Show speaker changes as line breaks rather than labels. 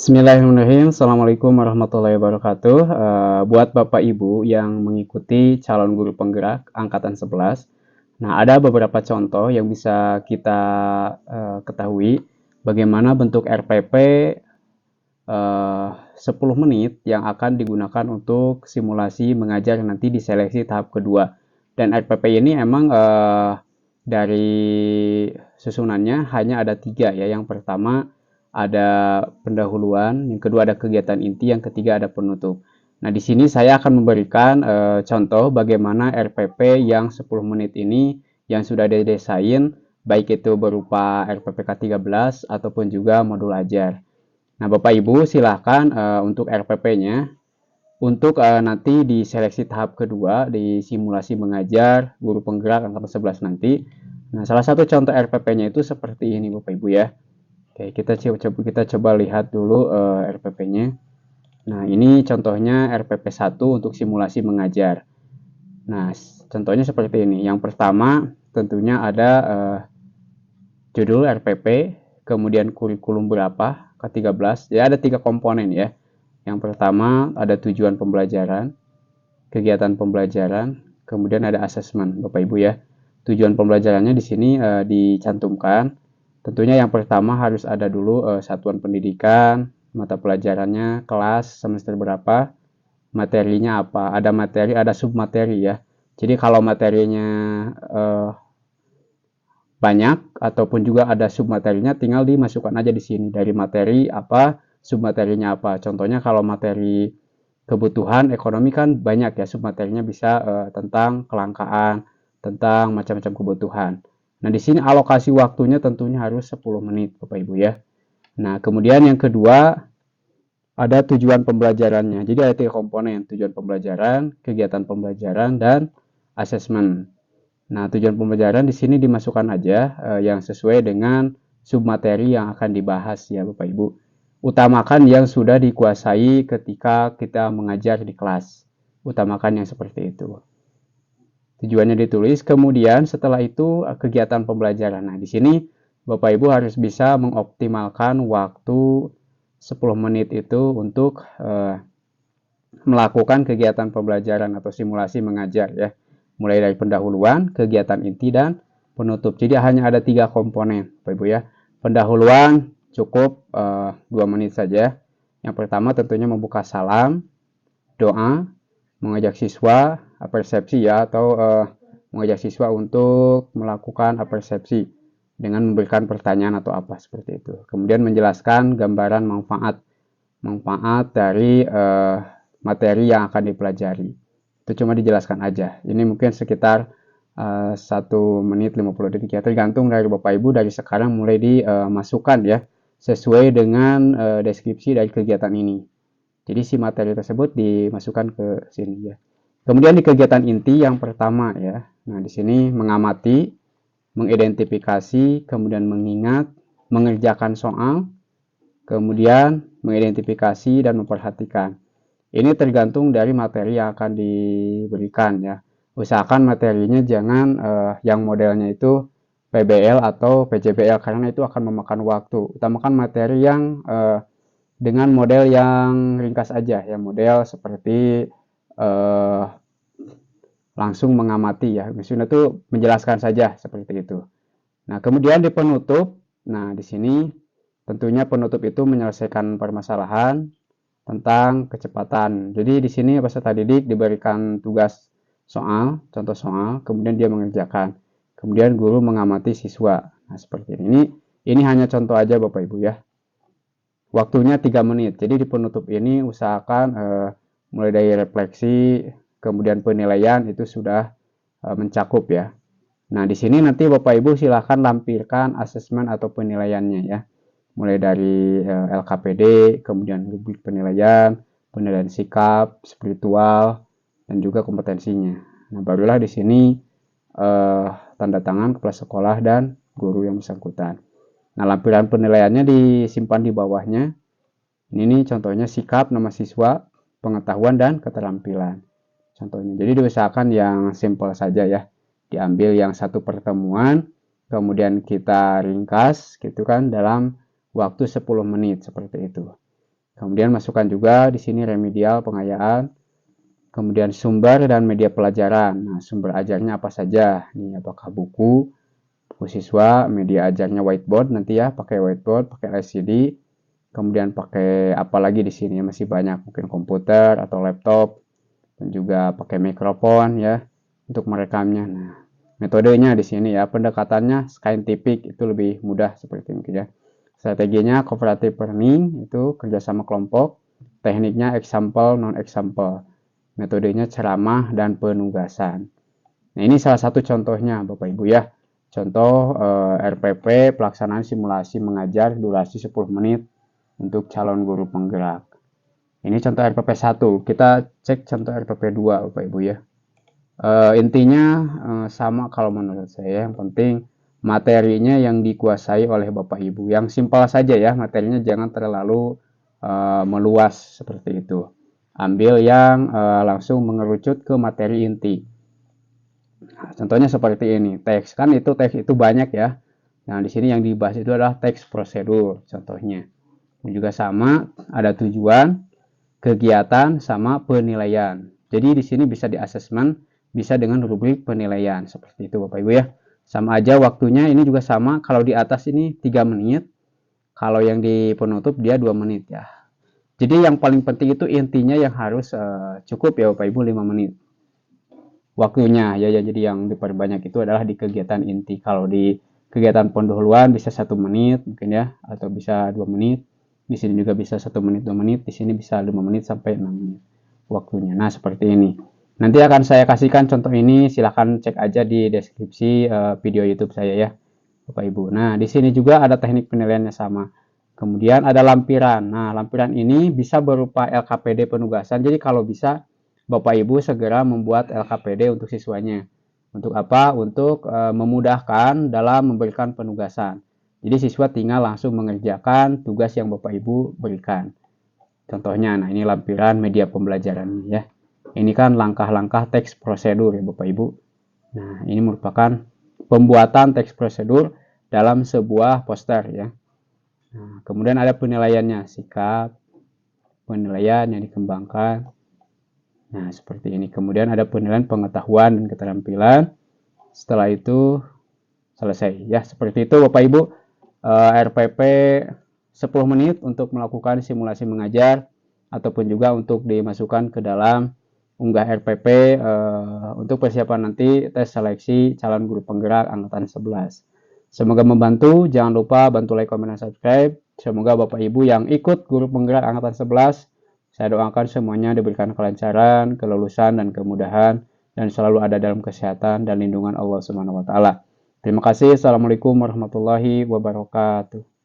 Bismillahirrahmanirrahim. Assalamualaikum warahmatullahi wabarakatuh. Buat Bapak Ibu yang mengikuti calon guru penggerak angkatan 11. Nah, ada beberapa contoh yang bisa kita ketahui bagaimana bentuk RPP 10 menit yang akan digunakan untuk simulasi mengajar nanti di seleksi tahap kedua. Dan RPP ini emang dari susunannya hanya ada 3 ya. Yang pertama ada pendahuluan, yang kedua ada kegiatan inti, yang ketiga ada penutup. Nah, di sini saya akan memberikan contoh bagaimana RPP yang 10 menit ini yang sudah didesain, baik itu berupa RPP K13 ataupun juga modul ajar. Nah, Bapak Ibu silahkan untuk RPP-nya, untuk nanti di seleksi tahap kedua, di simulasi mengajar guru penggerak angkatan 11 nanti. Nah, salah satu contoh RPP-nya itu seperti ini Bapak Ibu ya. Oke, kita coba lihat dulu RPP-nya. Nah, ini contohnya RPP 1 untuk simulasi mengajar. Nah, contohnya seperti ini. Yang pertama tentunya ada judul RPP, kemudian kurikulum berapa, K13. Ya, ada 3 komponen ya. Yang pertama ada tujuan pembelajaran, kegiatan pembelajaran, kemudian ada asesmen, Bapak Ibu ya. Tujuan pembelajarannya di sini dicantumkan. Tentunya yang pertama harus ada dulu satuan pendidikan, mata pelajarannya, kelas, semester berapa, materinya apa. Ada materi, ada submateri ya. Jadi kalau materinya banyak ataupun juga ada submaterinya, tinggal dimasukkan aja di sini dari materi apa, submaterinya apa. Contohnya kalau materi kebutuhan ekonomi kan banyak ya, submaterinya bisa tentang kelangkaan, tentang macam-macam kebutuhan. Nah, di sini alokasi waktunya tentunya harus 10 menit Bapak Ibu ya. Nah, kemudian yang kedua ada tujuan pembelajarannya. Jadi ada 3 komponen, tujuan pembelajaran, kegiatan pembelajaran, dan asesmen. Nah, tujuan pembelajaran di sini dimasukkan aja yang sesuai dengan submateri yang akan dibahas ya Bapak Ibu. Utamakan yang sudah dikuasai ketika kita mengajar di kelas. Utamakan yang seperti itu. Tujuannya ditulis, kemudian setelah itu kegiatan pembelajaran. Nah, di sini Bapak Ibu harus bisa mengoptimalkan waktu 10 menit itu untuk melakukan kegiatan pembelajaran atau simulasi mengajar ya. Mulai dari pendahuluan, kegiatan inti, dan penutup. Jadi hanya ada 3 komponen Bapak Ibu ya. Pendahuluan cukup 2 menit saja. Yang pertama tentunya membuka salam, doa, mengajak siswa persepsi ya, atau mengajak siswa untuk melakukan persepsi dengan memberikan pertanyaan atau apa seperti itu. Kemudian menjelaskan gambaran manfaat dari materi yang akan dipelajari. Itu cuma dijelaskan aja. Ini mungkin sekitar 1 menit 50 detik ya, tergantung dari Bapak Ibu dari sekarang mulai dimasukkan ya, sesuai dengan deskripsi dari kegiatan ini. Jadi si materi tersebut dimasukkan ke sini ya. Kemudian di kegiatan inti yang pertama ya. Nah, di sini mengamati, mengidentifikasi, kemudian mengingat, mengerjakan soal, kemudian mengidentifikasi dan memperhatikan. Ini tergantung dari materi yang akan diberikan ya. Usahakan materinya jangan yang modelnya itu PBL atau PJBL karena itu akan memakan waktu. Utamakan materi yang dengan model yang ringkas aja ya, model seperti langsung mengamati ya. Maksudnya itu menjelaskan saja seperti itu. Nah, kemudian di penutup, nah di sini tentunya penutup itu menyelesaikan permasalahan tentang kecepatan. Jadi di sini peserta didik diberikan tugas soal, contoh soal, kemudian dia mengerjakan. Kemudian guru mengamati siswa. Nah, seperti ini. Ini hanya contoh aja Bapak Ibu ya. Waktunya 3 menit. Jadi di penutup ini usahakan mulai dari refleksi, kemudian penilaian itu sudah mencakup ya. Nah, di sini nanti Bapak Ibu silahkan lampirkan asesmen atau penilaiannya ya. Mulai dari LKPD, kemudian rubrik penilaian, penilaian sikap, spiritual, dan juga kompetensinya. Nah, barulah di sini tanda tangan kepala sekolah dan guru yang bersangkutan. Nah, lampiran penilaiannya disimpan di bawahnya. Ini contohnya sikap, nama siswa, pengetahuan, dan keterampilan. Contohnya. Jadi diusahakan yang simple saja ya. Diambil yang satu pertemuan, kemudian kita ringkas gitu kan dalam waktu 10 menit seperti itu. Kemudian masukkan juga di sini remedial pengayaan, kemudian sumber dan media pelajaran. Nah, sumber ajarnya apa saja? Ini apakah buku siswa, media ajarnya whiteboard nanti ya, pakai whiteboard, pakai LCD. Kemudian pakai apa lagi di sini? Masih banyak, mungkin komputer atau laptop, dan juga pakai mikrofon ya untuk merekamnya. Nah, metodenya di sini ya, pendekatannya scientific, itu lebih mudah seperti mungkin ya. Strateginya cooperative learning, itu kerjasama kelompok. Tekniknya example, non example. Metodenya ceramah dan penugasan. Nah, ini salah satu contohnya Bapak Ibu ya. Contoh RPP pelaksanaan simulasi mengajar durasi 10 menit untuk calon guru penggerak. Ini contoh RPP 1. Kita cek contoh RPP 2 Bapak Ibu ya. Intinya sama kalau menurut saya. Yang penting materinya yang dikuasai oleh Bapak Ibu. Yang simpel saja ya, materinya jangan terlalu meluas seperti itu. Ambil yang langsung mengerucut ke materi inti. Nah, contohnya seperti ini. Teks kan itu teks itu banyak ya. Nah, di sini yang dibahas itu adalah teks prosedur contohnya. Ini juga sama, ada tujuan, kegiatan sama penilaian. Jadi di sini bisa di asesmen, bisa dengan rubrik penilaian seperti itu Bapak Ibu ya. Sama aja waktunya ini juga sama. Kalau di atas ini 3 menit, kalau yang di penutup dia 2 menit ya. Jadi yang paling penting itu intinya yang harus cukup ya Bapak Ibu 5 menit. Waktunya ya, jadi yang diperbanyak itu adalah di kegiatan inti. Kalau di kegiatan pendahuluan bisa 1 menit mungkin ya, atau bisa 2 menit. Di sini juga bisa 1 menit 2 menit, di sini bisa 5 menit sampai 6 menit waktunya. Nah, seperti ini. Nanti akan saya kasihkan contoh ini, silahkan cek aja di deskripsi video YouTube saya ya, Bapak Ibu. Nah, di sini juga ada teknik penilaiannya sama. Kemudian ada lampiran. Nah, lampiran ini bisa berupa LKPD penugasan. Jadi kalau bisa Bapak Ibu segera membuat LKPD untuk siswanya. Untuk apa? Untuk memudahkan dalam memberikan penugasan. Jadi siswa tinggal langsung mengerjakan tugas yang Bapak Ibu berikan. Contohnya, nah ini lampiran media pembelajaran ya. Ini kan langkah-langkah teks prosedur ya Bapak Ibu. Nah, ini merupakan pembuatan teks prosedur dalam sebuah poster ya. Nah, kemudian ada penilaiannya, sikap, penilaian yang dikembangkan. Nah, seperti ini. Kemudian ada penilaian pengetahuan dan keterampilan. Setelah itu selesai. Ya, seperti itu Bapak Ibu. RPP 10 menit untuk melakukan simulasi mengajar ataupun juga untuk dimasukkan ke dalam unggah RPP untuk persiapan nanti tes seleksi calon guru penggerak angkatan 11. Semoga membantu. Jangan lupa bantu like, komen, dan subscribe. Semoga Bapak Ibu yang ikut guru penggerak angkatan 11, saya doakan semuanya diberikan kelancaran, kelulusan, dan kemudahan, dan selalu ada dalam kesehatan dan lindungan Allah Subhanahu wa Ta'ala. Terima kasih. Assalamualaikum warahmatullahi wabarakatuh.